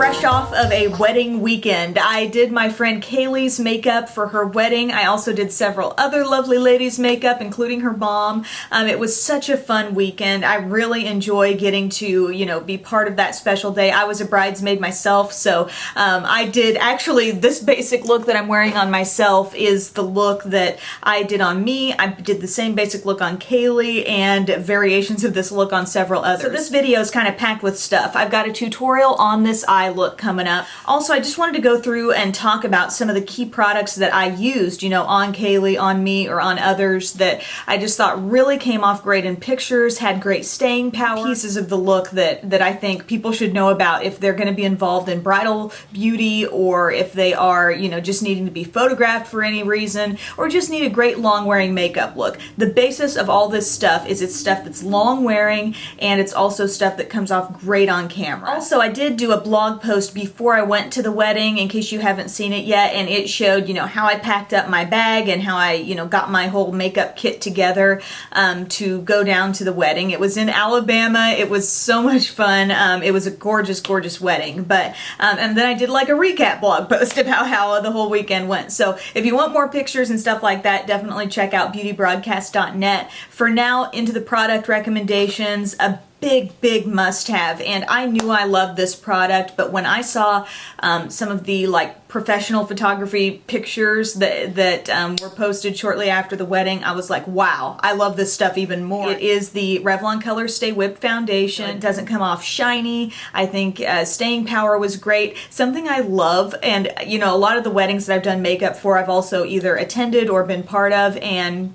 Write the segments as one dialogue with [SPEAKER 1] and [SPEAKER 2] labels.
[SPEAKER 1] fresh off of a wedding weekend. I did my friend Kaylee's makeup for her wedding. I also did several other lovely ladies' makeup, including her mom. It was such a fun weekend. I really enjoy getting to, you know, be part of that special day. I was a bridesmaid myself, so I did actually this basic look that I'm wearing on myself is the look that I did on me. I did the same basic look on Kaylee and variations of this look on several others. So this video is kind of packed with stuff. I've got a tutorial on this eye look coming up. Also, I just wanted to go through and talk about some of the key products that I used, you know, on Kaylee, on me, or on others that I just thought really came off great in pictures, had great staying power, pieces of the look that I think people should know about if they're going to be involved in bridal beauty, or if they are, you know, just needing to be photographed for any reason, or just need a great long wearing makeup look. The basis of all this stuff is it's stuff that's long wearing, and it's also stuff that comes off great on camera. Also, I did do a blog post before I went to the wedding, in case you haven't seen it yet, and it showed, you know, how I packed up my bag and how I, you know, got my whole makeup kit together to go down to the wedding. It was in Alabama. It was so much fun. It was a gorgeous, gorgeous wedding. But and then I did like a recap blog post about how the whole weekend went. So if you want more pictures and stuff like that, definitely check out beautybroadcast.net. For now, into the product recommendations. A big must-have, and I knew I loved this product, but when I saw some of the like professional photography pictures that were posted shortly after the wedding, I was like, wow, I love this stuff even more. It is the Revlon Colorstay Whipped Foundation. It doesn't come off shiny. I think staying power was great. Something I love, and you know, a lot of the weddings that I've done makeup for, I've also either attended or been part of, and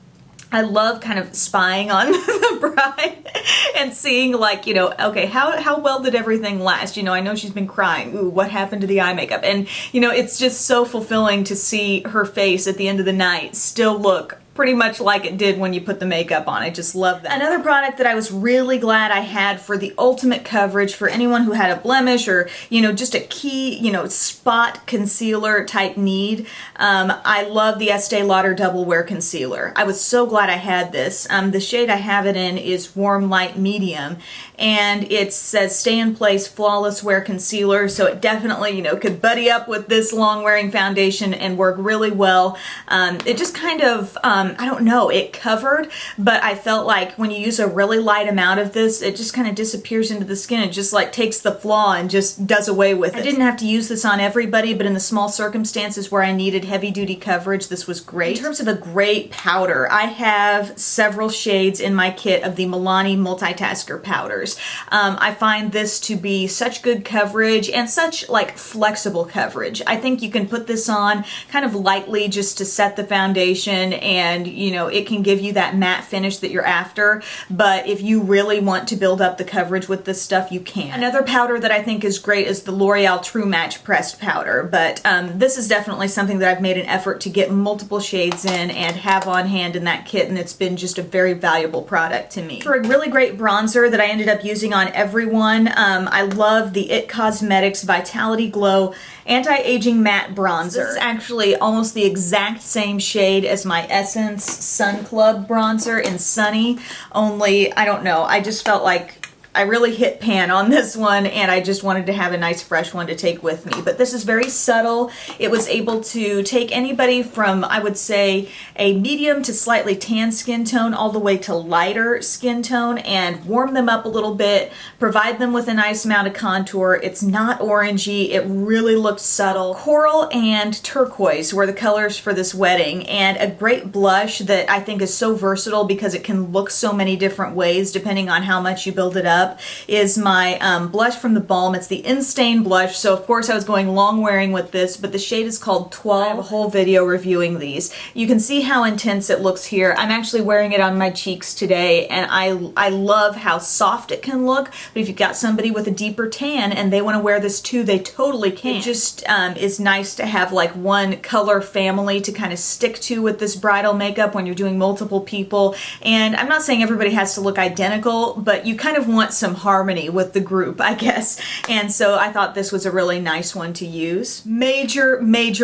[SPEAKER 1] I love kind of spying on the bride and seeing, like, you know, okay, how well did everything last? You know, I know she's been crying. Ooh, what happened to the eye makeup? And, you know, it's just so fulfilling to see her face at the end of the night still look pretty much like it did when you put the makeup on. I just love that. Another product that I was really glad I had for the ultimate coverage for anyone who had a blemish or, you know, just a key, you know, spot concealer type need. I love the Estee Lauder Double Wear Concealer. I was so glad I had this. The shade I have it in is Warm Light Medium, and it says Stay in Place Flawless Wear Concealer, so it definitely, you know, could buddy up with this long wearing foundation and work really well. It just kind of, I don't know, it covered, but I felt like when you use a really light amount of this, it just kind of disappears into the skin. It just like takes the flaw and just does away with it. I didn't have to use this on everybody, but in the small circumstances where I needed heavy duty coverage, this was great. In terms of a great powder, I have several shades in my kit of the Milani Multitasker powders. I find this to be such good coverage and such like flexible coverage. I think you can put this on kind of lightly just to set the foundation, and you know, it can give you that matte finish that you're after, but if you really want to build up the coverage with this stuff, you can. Another powder that I think is great is the L'Oreal True Match Pressed Powder, but this is definitely something that I've made an effort to get multiple shades in and have on hand in that kit, and it's been just a very valuable product to me. For a really great bronzer that I ended up using on everyone, I love the IT Cosmetics Vitality Glow Anti-Aging Matte Bronzer. This is actually almost the exact same shade as my Essence Sun Club bronzer in Sunny, only, I don't know, I just felt like I really hit pan on this one, and I just wanted to have a nice fresh one to take with me. But this is very subtle. It was able to take anybody from, I would say, a medium to slightly tan skin tone all the way to lighter skin tone and warm them up a little bit, provide them with a nice amount of contour. It's not orangey. It really looked subtle. Coral and turquoise were the colors for this wedding, and a great blush that I think is so versatile because it can look so many different ways depending on how much you build it up is my blush from the Balm. It's the Instain blush, so of course I was going long wearing with this, but the shade is called Toile. I have a whole video reviewing these. You can see how intense it looks here. I'm actually wearing it on my cheeks today, and I love how soft it can look, but if you've got somebody with a deeper tan and they want to wear this too, they totally can. It just is nice to have like one color family to kind of stick to with this bridal makeup when you're doing multiple people, and I'm not saying everybody has to look identical, but you kind of want want some harmony with the group, I guess. And so I thought this was a really nice one to use. Major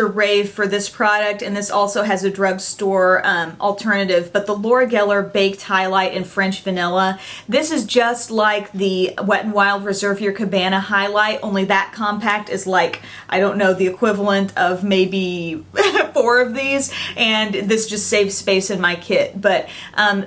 [SPEAKER 1] rave for this product, and this also has a drugstore alternative, but the Laura Geller Baked Highlight in French Vanilla. This is just like the Wet n Wild Reserve Your Cabana highlight, only that compact is like, I don't know, the equivalent of maybe 4 of these, and this just saves space in my kit. But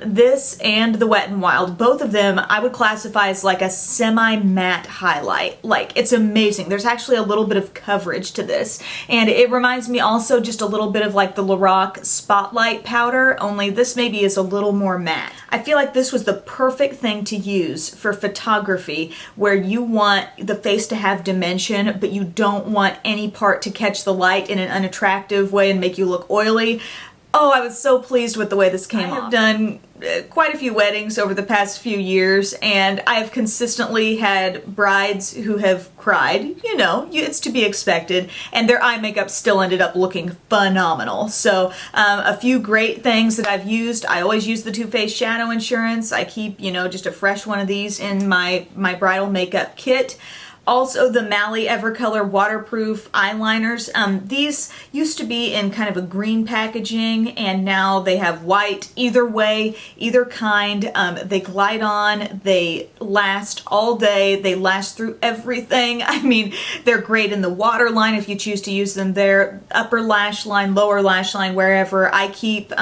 [SPEAKER 1] this and the Wet n Wild, both of them I would classify as like a semi-matte highlight. Like, it's amazing. There's actually a little bit of coverage to this, and it reminds me also just a little bit of like the Lorac Spotlight powder, only this maybe is a little more matte. I feel like this was the perfect thing to use for photography where you want the face to have dimension, but you don't want any part to catch the light in an unattractive way and make you look oily. Oh, I was so pleased with the way this came off. I've done quite a few weddings over the past few years, and I've consistently had brides who have cried. You know, it's to be expected, and their eye makeup still ended up looking phenomenal. So a few great things that I've used. I always use the Too Faced Shadow Insurance. I keep, you know, just a fresh one of these in my bridal makeup kit. Also, the Mally Evercolor waterproof eyeliners. These used to be in kind of a green packaging, and now they have white. Either way, either kind, they glide on, they last all day, they last through everything. I mean, they're great in the waterline if you choose to use them there, upper lash line, lower lash line, wherever. I keep,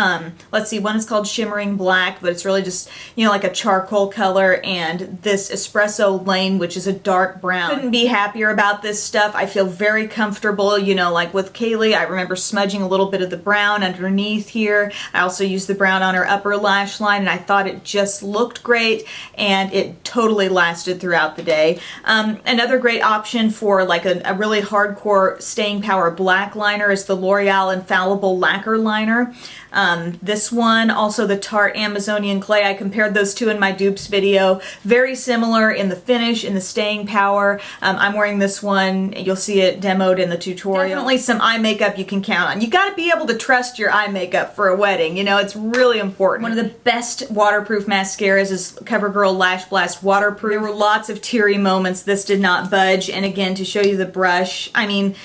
[SPEAKER 1] let's see, one is called Shimmering Black, but it's really just, you know, like a charcoal color, and this Espresso Lane, which is a dark brown. Couldn't be happier about this stuff. I feel very comfortable, you know, like with Kaylee, I remember smudging a little bit of the brown underneath here. I also used the brown on her upper lash line, and I thought it just looked great, and it totally lasted throughout the day. Another great option for like a really hardcore staying power black liner is the L'Oreal Infallible Lacquer Liner. This one, also the Tarte Amazonian Clay, I compared those two in my dupes video. Very similar in the finish, in the staying power. I'm wearing this one, you'll see it demoed in the tutorial. Definitely some eye makeup you can count on. You gotta be able to trust your eye makeup for a wedding, you know, it's really important. One of the best waterproof mascaras is CoverGirl Lash Blast Waterproof. There were lots of teary moments, this did not budge, and again, to show you the brush, I mean,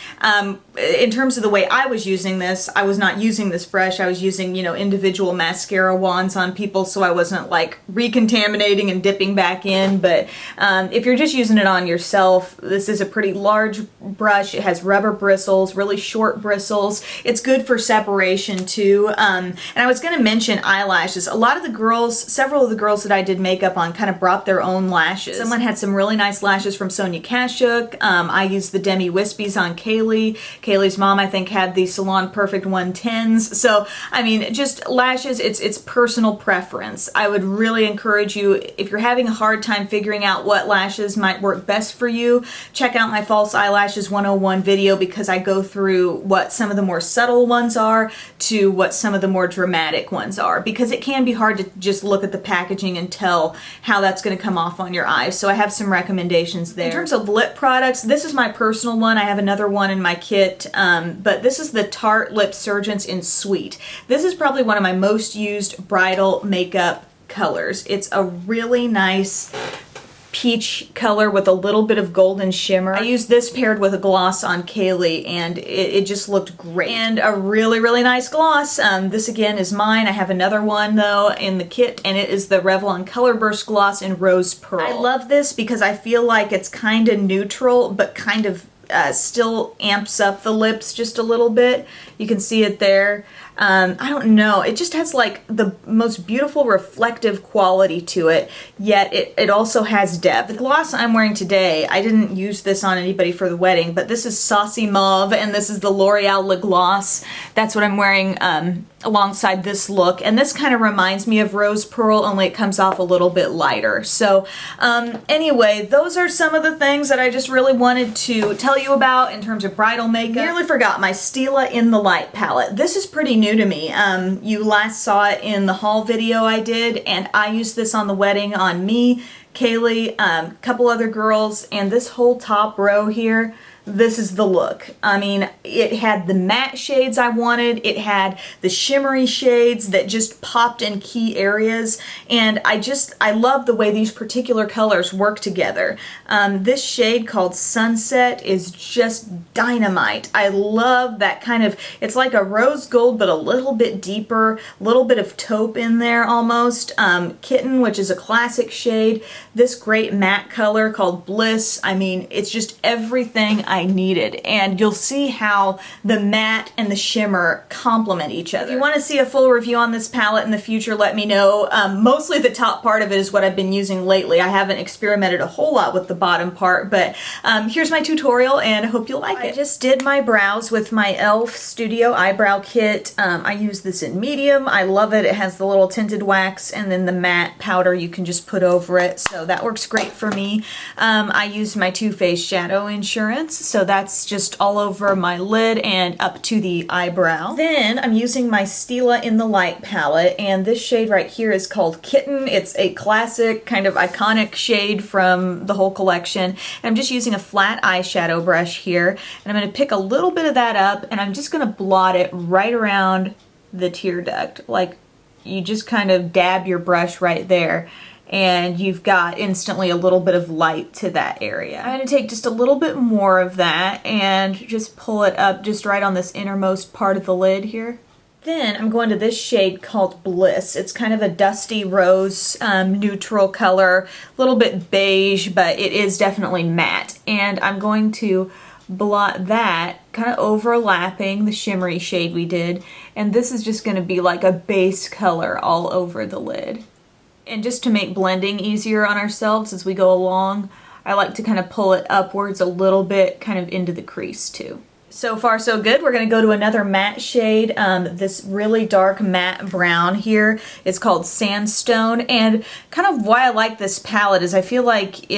[SPEAKER 1] in terms of the way I was using this, I was not using this brush, I was using, you know, individual mascara wands on people, so I wasn't like recontaminating and dipping back in. But if you're just using it on yourself, this is a pretty large brush. It has rubber bristles, really short bristles. It's good for separation too. And I was going to mention eyelashes. A lot of the girls, several of the girls that I did makeup on kind of brought their own lashes. Someone had some really nice lashes from Sonia Kashuk. I used the Demi Wispies on Kaylee. Kaylee's mom, I think, had the Salon Perfect 110s. So, I mean, just lashes, it's personal preference. I would really encourage you, if you're having a hard time figuring out what lashes might work best for you, check out my False Eyelashes 101 video, because I go through what some of the more subtle ones are to what some of the more dramatic ones are, because it can be hard to just look at the packaging and tell how that's going to come off on your eyes. So I have some recommendations there. In terms of lip products, this is my personal one. I have another one in my kit, but this is the Tarte Lip Surgeons in Sweet. This is probably one of my most used bridal makeup colors. It's a really nice peach color with a little bit of golden shimmer. I used this paired with a gloss on Kaylee, and it just looked great. And a really nice gloss. This again is mine. I have another one though in the kit, and it is the Revlon Color Burst Gloss in Rose Pearl. I love this because I feel like it's kind of neutral, but kind of still amps up the lips just a little bit. You can see it there. I don't know, it just has like the most beautiful reflective quality to it, yet it also has depth. The gloss I'm wearing today, I didn't use this on anybody for the wedding, but this is Saucy Mauve, and this is the L'Oreal Le Gloss. That's what I'm wearing alongside this look, and this kind of reminds me of Rose Pearl, only it comes off a little bit lighter. So anyway, those are some of the things that I just really wanted to tell you about in terms of bridal makeup. Nearly forgot my Stila In the Light palette. This is pretty new to me. You last saw it in the haul video I did, and I used this on the wedding on me, Kaylee, a couple other girls, and this whole top row here, this is the look. I mean, it had the matte shades I wanted, it had the shimmery shades that just popped in key areas, and I love the way these particular colors work together. This shade called Sunset is just dynamite. I love that kind of, it's like a rose gold but a little bit deeper, a little bit of taupe in there almost. Kitten, which is a classic shade. This great matte color called Bliss. I mean, it's just everything I needed, and you'll see how the matte and the shimmer complement each other. If you want to see a full review on this palette in the future, let me know. Mostly the top part of it is what I've been using lately. I haven't experimented a whole lot with the bottom part, but here's my tutorial and I hope you'll like it. I just did my brows with my e.l.f. Studio Eyebrow Kit. I use this in medium. I love it. It has the little tinted wax and then the matte powder you can just put over it, so that works great for me. I used my Too Faced Shadow Insurance, so that's just all over my lid and up to the eyebrow. Then I'm using my Stila in the Light palette, and this shade right here is called Kitten. It's a classic, kind of iconic shade from the whole collection. And I'm just using a flat eyeshadow brush here, and I'm going to pick a little bit of that up, and I'm just going to blot it right around the tear duct. Like, you just kind of dab your brush right there, and you've got instantly a little bit of light to that area. I'm going to take just a little bit more of that and just pull it up just right on this innermost part of the lid here. Then I'm going to this shade called Bliss. It's kind of a dusty rose neutral color, a little bit beige, but it is definitely matte. And I'm going to blot that, kind of overlapping the shimmery shade we did. And this is just going to be like a base color all over the lid. And just to make blending easier on ourselves as we go along, I like to kind of pull it upwards a little bit, kind of into the crease too. So far so good. We're going to go to another matte shade. This really dark matte brown here is called Sandstone, and kind of why I like this palette is I feel like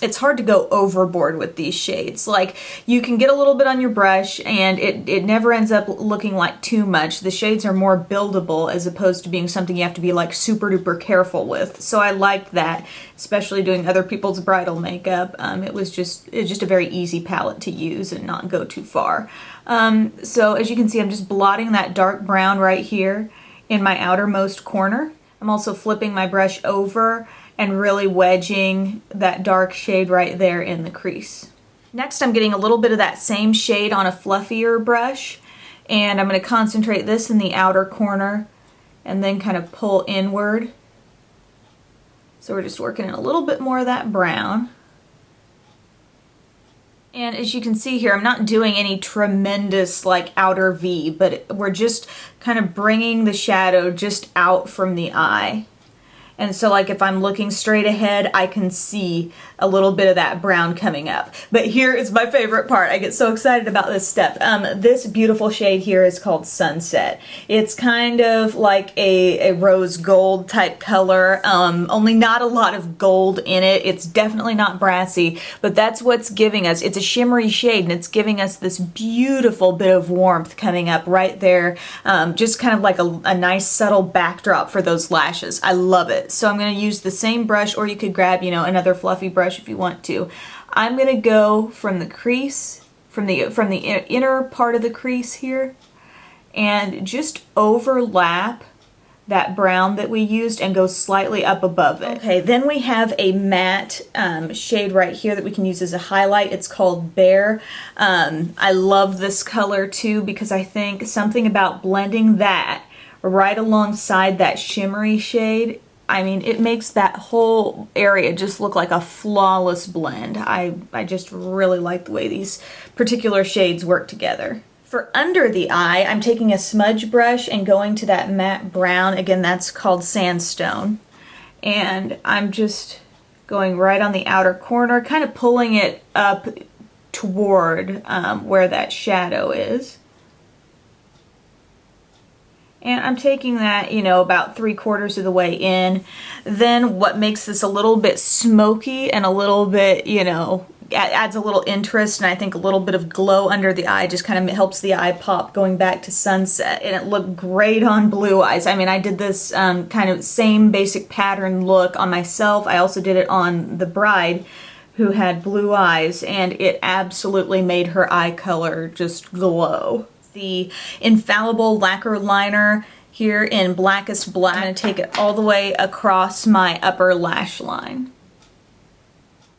[SPEAKER 1] it's hard to go overboard with these shades. Like, you can get a little bit on your brush and it never ends up looking like too much. The shades are more buildable as opposed to being something you have to be like super duper careful with. So I like that, especially doing other people's bridal makeup. It was just a very easy palette to use and not go too far. So as you can see, I'm just blotting that dark brown right here in my outermost corner. I'm also flipping my brush over and really wedging that dark shade right there in the crease. Next, I'm getting a little bit of that same shade on a fluffier brush, and I'm going to concentrate this in the outer corner and then kind of pull inward. So we're just working in a little bit more of that brown. And as you can see here, I'm not doing any tremendous like outer V, but we're just kind of bringing the shadow just out from the eye. And so like if I'm looking straight ahead, I can see a little bit of that brown coming up. But here is my favorite part. I get so excited about this step. This beautiful shade here is called Sunset. It's kind of like a rose gold type color, only not a lot of gold in it. It's definitely not brassy, but that's what's giving us, it's a shimmery shade and it's giving us this beautiful bit of warmth coming up right there. Just kind of like a nice subtle backdrop for those lashes. I love it. So I'm going to use the same brush, or you could grab, you know, another fluffy brush if you want to. I'm going to go from the crease, from the inner part of the crease here, and just overlap that brown that we used and go slightly up above it. Okay, then we have a matte shade right here that we can use as a highlight. It's called Bear. I love this color too because I think something about blending that right alongside that shimmery shade, I mean, it makes that whole area just look like a flawless blend. I just really like the way these particular shades work together. For under the eye, I'm taking a smudge brush and going to that matte brown. Again, that's called Sandstone. And I'm just going right on the outer corner, kind of pulling it up toward where that shadow is. And I'm taking that, you know, about 3/4 of the way in. Then what makes this a little bit smoky and a little bit, you know, adds a little interest and I think a little bit of glow under the eye, just kind of helps the eye pop going back to Sunset. And it looked great on blue eyes. I mean, I did this kind of same basic pattern look on myself. I also did it on the bride who had blue eyes, and it absolutely made her eye color just glow. The Infallible Lacquer Liner here in Blackest Black. I'm going to take it all the way across my upper lash line.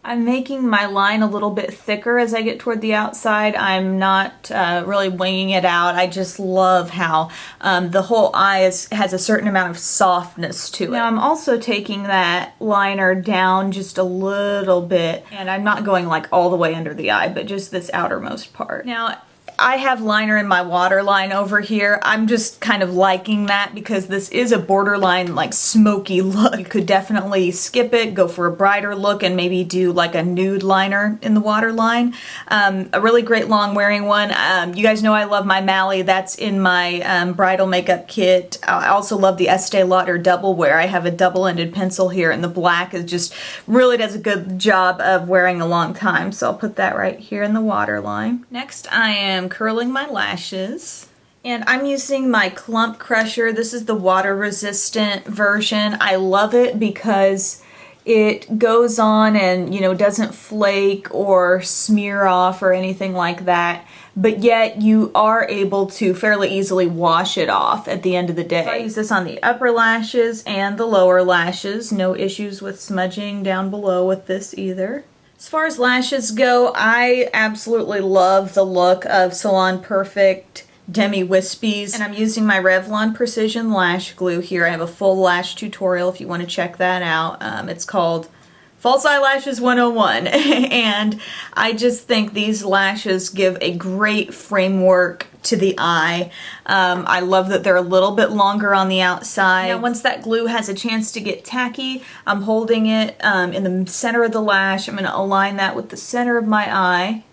[SPEAKER 1] I'm making my line a little bit thicker as I get toward the outside. I'm not really winging it out. I just love how the whole eye has a certain amount of softness to it. Now I'm also taking that liner down just a little bit, and I'm not going like all the way under the eye, but just this outermost part. Now, I have liner in my waterline over here. I'm just kind of liking that because this is a borderline like smoky look. You could definitely skip it, go for a brighter look, and maybe do like a nude liner in the waterline. A really great long wearing one. You guys know I love my Mally. That's in my bridal makeup kit. I also love the Estee Lauder Double Wear. I have a double-ended pencil here, and the black is just really does a good job of wearing a long time. So I'll put that right here in the waterline. Next, I am curling my lashes, and I'm using my Clump Crusher. This is the water resistant version. I love it because it goes on and, you know, doesn't flake or smear off or anything like that, but yet you are able to fairly easily wash it off at the end of the day. So I use this on the upper lashes and the lower lashes. No issues with smudging down below with this either. As far as lashes go, I absolutely love the look of Salon Perfect Demi Wispies, and I'm using my Revlon Precision Lash Glue here. I have a full lash tutorial if you want to check that out. It's called False Eyelashes 101, and I just think these lashes give a great framework to the eye. I love that they're a little bit longer on the outside. Now once that glue has a chance to get tacky, I'm holding it in the center of the lash. I'm going to align that with the center of my eye.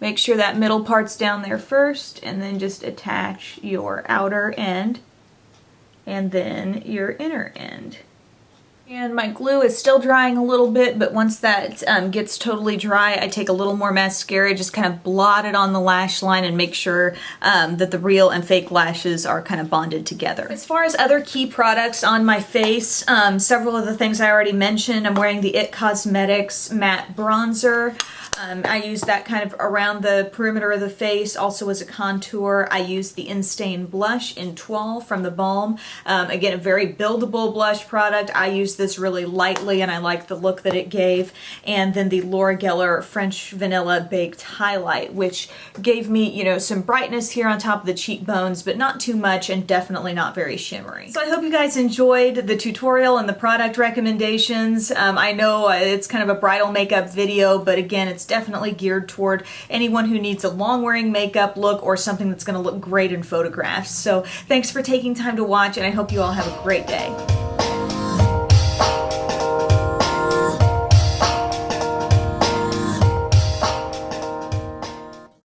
[SPEAKER 1] Make sure that middle part's down there first, and then just attach your outer end and then your inner end. And my glue is still drying a little bit, but once that gets totally dry, I take a little more mascara, just kind of blot it on the lash line and make sure that the real and fake lashes are kind of bonded together. As far as other key products on my face, several of the things I already mentioned. I'm wearing the IT Cosmetics Matte Bronzer. I use that kind of around the perimeter of the face, also as a contour. I use the Instain blush in Toile from the Balm. Again, a very buildable blush product. I use this really lightly and I like the look that it gave. And then the Laura Geller French Vanilla Baked Highlight, which gave me, you know, some brightness here on top of the cheekbones, but not too much and definitely not very shimmery. So I hope you guys enjoyed the tutorial and the product recommendations. I know it's kind of a bridal makeup video, but again, it's definitely geared toward anyone who needs a long wearing makeup look or something that's going to look great in photographs. So thanks for taking time to watch, and I hope you all have a great day.